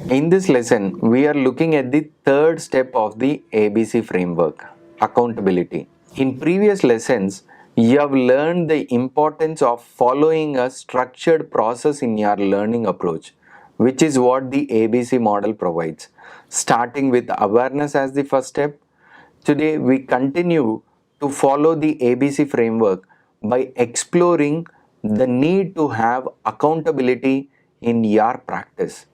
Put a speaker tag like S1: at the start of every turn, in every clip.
S1: In this lesson, we are looking at the third step of the ABC framework, accountability. In previous lessons, you have learned the importance of following a structured process in your learning approach, which is what the ABC model provides. Starting with awareness as the first step, today we continue to follow the ABC framework by exploring the need to have accountability in your practice,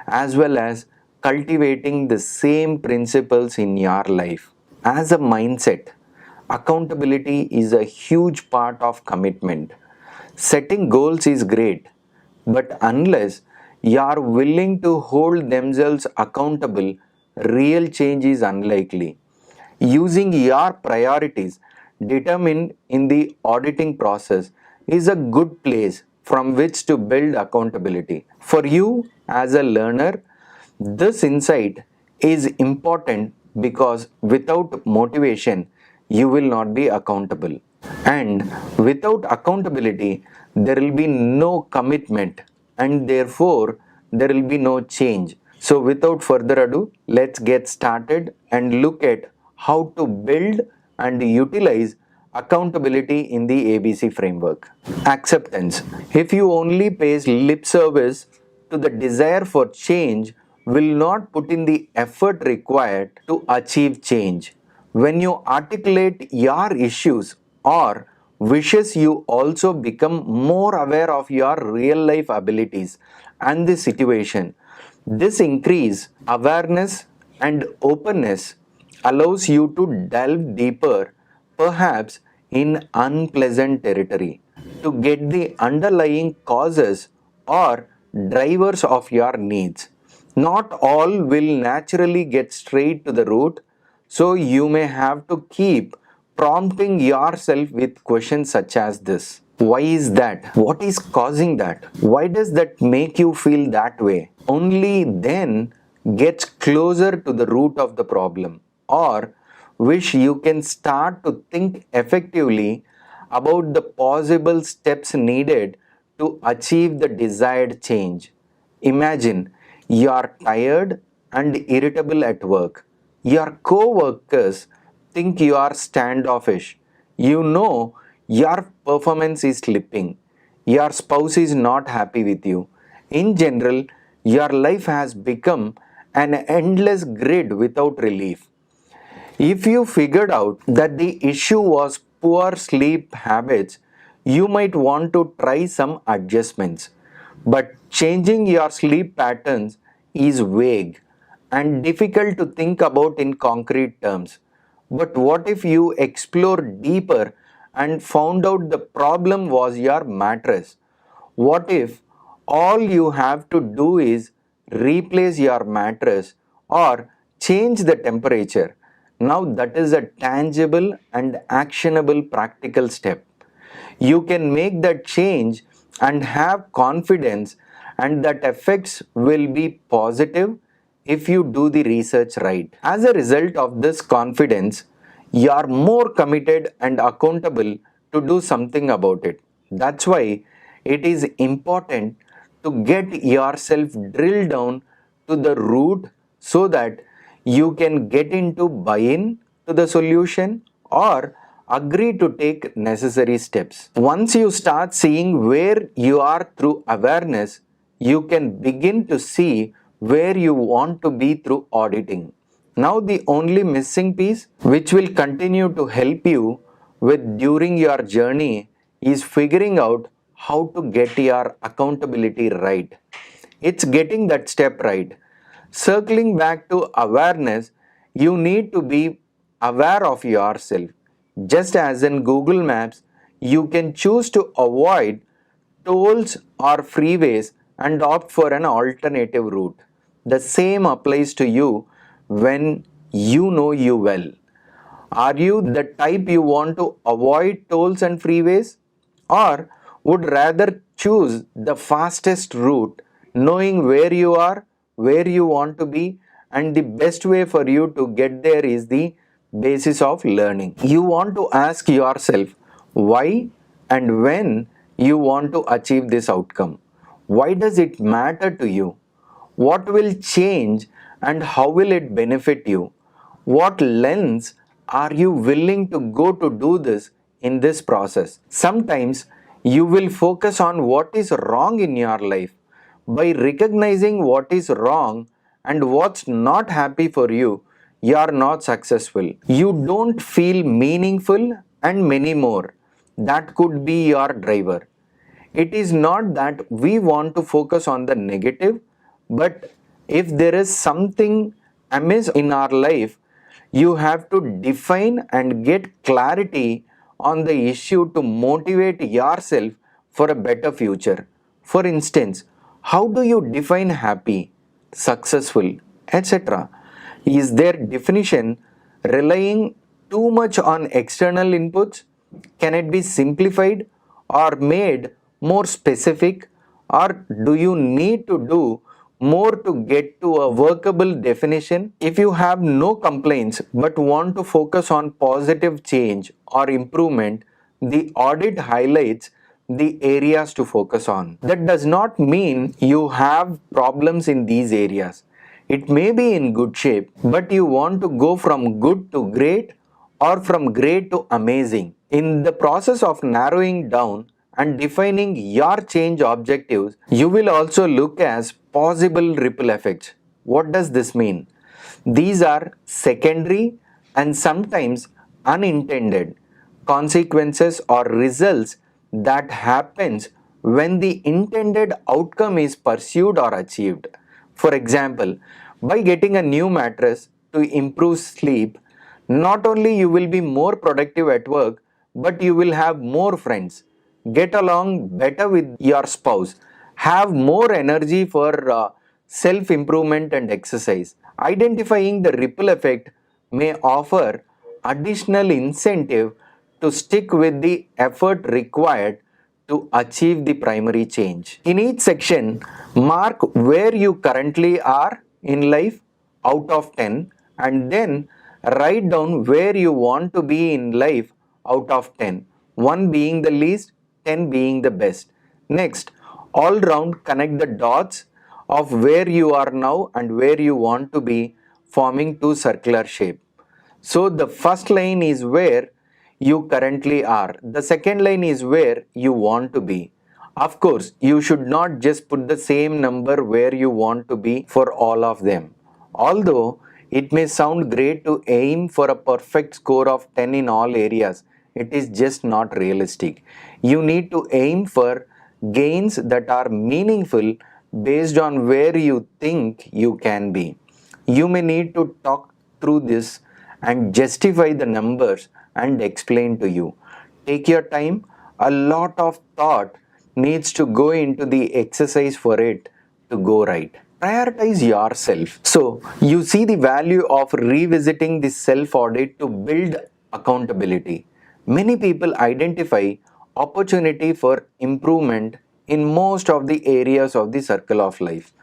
S1: as well as cultivating the same principles in your life. As a mindset, accountability is a huge part of commitment. Setting goals is great, but unless you are willing to hold themselves accountable, real change is unlikely. Using your priorities determined in the auditing process is a good place from which to build accountability. For you as a learner, this insight is important because without motivation, you will not be accountable. And without accountability, there will be no commitment and therefore there will be no change. So, without further ado, let's get started and look at how to build and utilize accountability in the ABC framework. Acceptance. If you only pay lip service to the desire for change, will not put in the effort required to achieve change. When you articulate your issues or wishes, you also become more aware of your real life abilities and the situation. This increase awareness and openness allows you to delve deeper, perhaps in unpleasant territory, to get the underlying causes or drivers of your needs. Not all will naturally get straight to the root, so you may have to keep prompting yourself with questions such as this. Why is that? What is causing that? Why does that make you feel that way? Only then gets closer to the root of the problem, or wish you can start to think effectively about the possible steps needed to achieve the desired change. Imagine you are tired and irritable at work. Your co workers think you are standoffish. You know your performance is slipping. Your spouse is not happy with you. In general, your life has become an endless grid without relief. If you figured out that the issue was poor sleep habits, you might want to try some adjustments. But changing your sleep patterns is vague and difficult to think about in concrete terms. But what if you explore deeper and found out the problem was your mattress? What if all you have to do is replace your mattress or change the temperature? Now that is a tangible and actionable practical step. You can make that change and have confidence, and that effects will be positive if you do the research right. As a result of this confidence, you are more committed and accountable to do something about it. That's why it is important to get yourself drilled down to the root so that you can get into buy-in to the solution or agree to take necessary steps. Once you start seeing where you are through awareness, you can begin to see where you want to be through auditing. Now the only missing piece which will continue to help you with during your journey is figuring out how to get your accountability right. It's getting that step right. Circling back to awareness, you need to be aware of yourself. Just as in Google Maps, you can choose to avoid tolls or freeways and opt for an alternative route. The same applies to you when you know you well. Are you the type you want to avoid tolls and freeways, or would rather choose the fastest route, knowing where you are, where you want to be, and the best way for you to get there is the basis of learning? You want to ask yourself why and when you want to achieve this outcome. Why does it matter to you? What will change and how will it benefit you? What lens are you willing to go to do this in this process? Sometimes you will focus on what is wrong in your life. By recognizing what is wrong and what's not happy for you, you are not successful. You don't feel meaningful and many more. That could be your driver. It is not that we want to focus on the negative, but if there is something amiss in our life, you have to define and get clarity on the issue to motivate yourself for a better future. For instance, how do you define happy, successful, etc.? Is their definition relying too much on external inputs? Can it be simplified or made more specific, or do you need to do more to get to a workable definition? If you have no complaints but want to focus on positive change or improvement, the audit highlights the areas to focus on. That does not mean you have problems in these areas. It may be in good shape, but you want to go from good to great or from great to amazing. In the process of narrowing down and defining your change objectives, you will also look at possible ripple effects. What does this mean? These are secondary and sometimes unintended consequences or results that happens when the intended outcome is pursued or achieved. For example, by getting a new mattress to improve sleep, not only you will be more productive at work, but you will have more friends, get along better with your spouse, have more energy for self improvement and exercise. Identifying the ripple effect may offer additional incentive to stick with the effort required to achieve the primary change. In each section, mark where you currently are in life out of 10, and then write down where you want to be in life out of 10, 1 being the least, 10 being the best. Next, all round connect the dots of where you are now and where you want to be, forming two circular shape. So the first line is where you currently are. The second line is where you want to be. Of course, you should not just put the same number where you want to be for all of them. Although it may sound great to aim for a perfect score of 10 in all areas, it is just not realistic. You need to aim for gains that are meaningful based on where you think you can be. You may need to talk through this and justify the numbers and explain to you. Take your time. A lot of thought needs to go into the exercise for it to go right. Prioritize yourself. So, you see the value of revisiting the self audit to build accountability. Many people identify opportunity for improvement in most of the areas of the circle of life.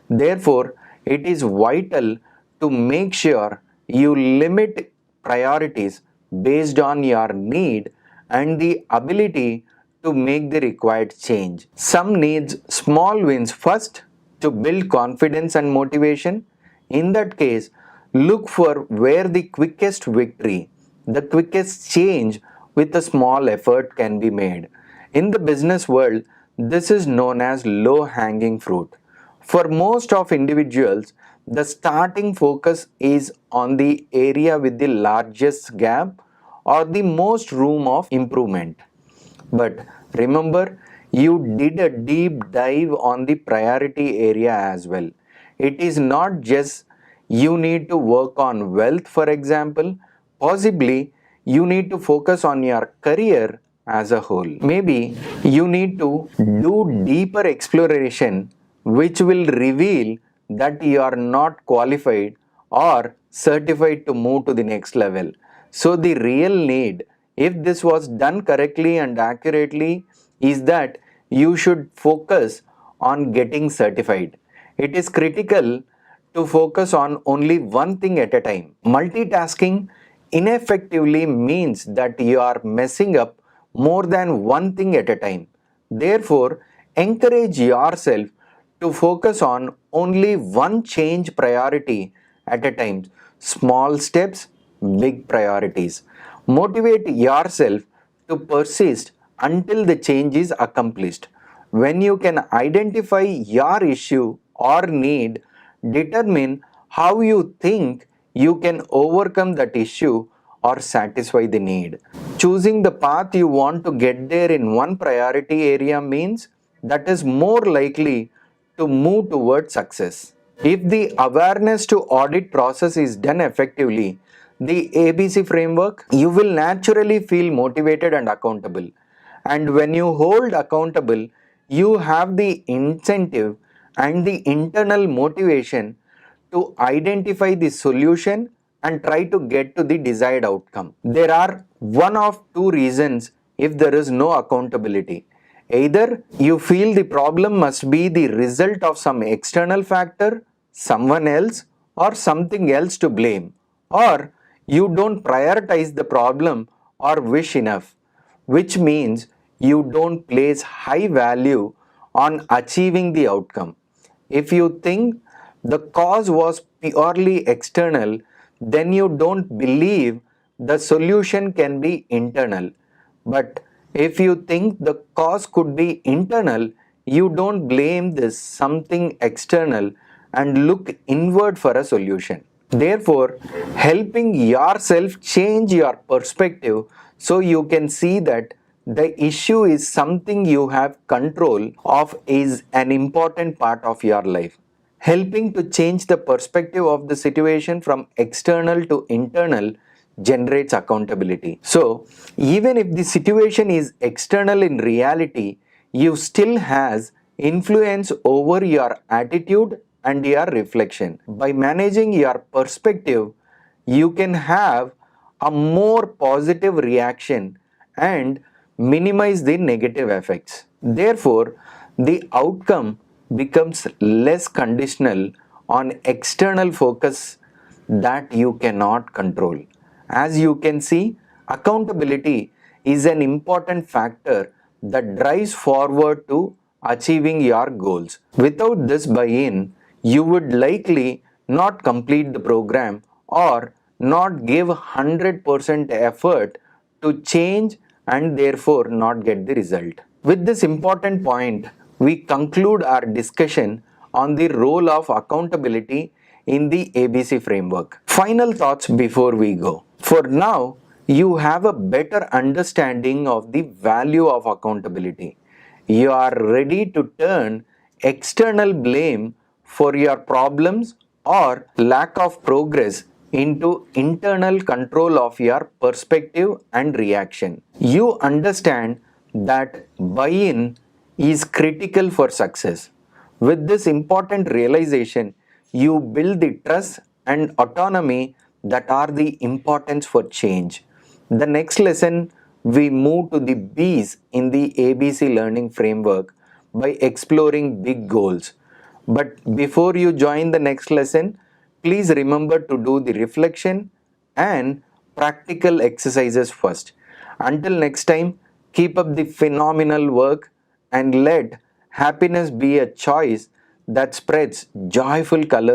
S1: Therefore, it is vital to make sure you limit priorities based on your need and the ability to make the required change. Some needs small wins first to build confidence and motivation. In that case, look for where the quickest victory, the quickest change with a small effort can be made. In the business world, this is known as low hanging fruit. For most of individuals, the starting focus is on the area with the largest gap or the most room of improvement. But remember, you did a deep dive on the priority area as well. It is not just you need to work on wealth, for example. Possibly, you need to focus on your career as a whole. Maybe you need to do deeper exploration, which will reveal that you are not qualified or certified to move to the next level. So, the real need, if this was done correctly and accurately, is that you should focus on getting certified. It is critical to focus on only one thing at a time. Multitasking ineffectively means that you are messing up more than one thing at a time. Therefore, encourage yourself to focus on only one change priority at a time. Small steps, big priorities. Motivate yourself to persist until the change is accomplished. When you can identify your issue or need, determine how you think you can overcome that issue or satisfy the need. Choosing the path you want to get there in one priority area means that is more likely to move towards success. If the awareness to audit process is done effectively, the ABC framework, you will naturally feel motivated and accountable. And when you hold accountable, you have the incentive and the internal motivation to identify the solution and try to get to the desired outcome. There are one of two reasons if there is no accountability. Either you feel the problem must be the result of some external factor, someone else, or something else to blame, or you don't prioritize the problem or wish enough, which means you don't place high value on achieving the outcome. If you think the cause was purely external, then you don't believe the solution can be internal. But if you think the cause could be internal, you don't blame this something external and look inward for a solution. Therefore, helping yourself change your perspective so you can see that the issue is something you have control of is an important part of your life. Helping to change the perspective of the situation from external to internal generates accountability. So, even if the situation is external in reality, you still has influence over your attitude and your reflection. By managing your perspective, you can have a more positive reaction and minimize the negative effects. Therefore, the outcome becomes less conditional on external focus that you cannot control. As you can see, accountability is an important factor that drives forward to achieving your goals. Without this buy-in, you would likely not complete the program or not give 100% effort to change and therefore not get the result. With this important point, we conclude our discussion on the role of accountability in the ABC framework. Final thoughts before we go. For now, you have a better understanding of the value of accountability. You are ready to turn external blame for your problems or lack of progress into internal control of your perspective and reaction. You understand that buy-in is critical for success. With this important realization, you build the trust and autonomy that are the importance for change. The next lesson, we move to the B's in the ABC learning framework by exploring big goals. But before you join the next lesson, please remember to do the reflection and practical exercises first. Until next time, keep up the phenomenal work and let happiness be a choice that spreads joyful colors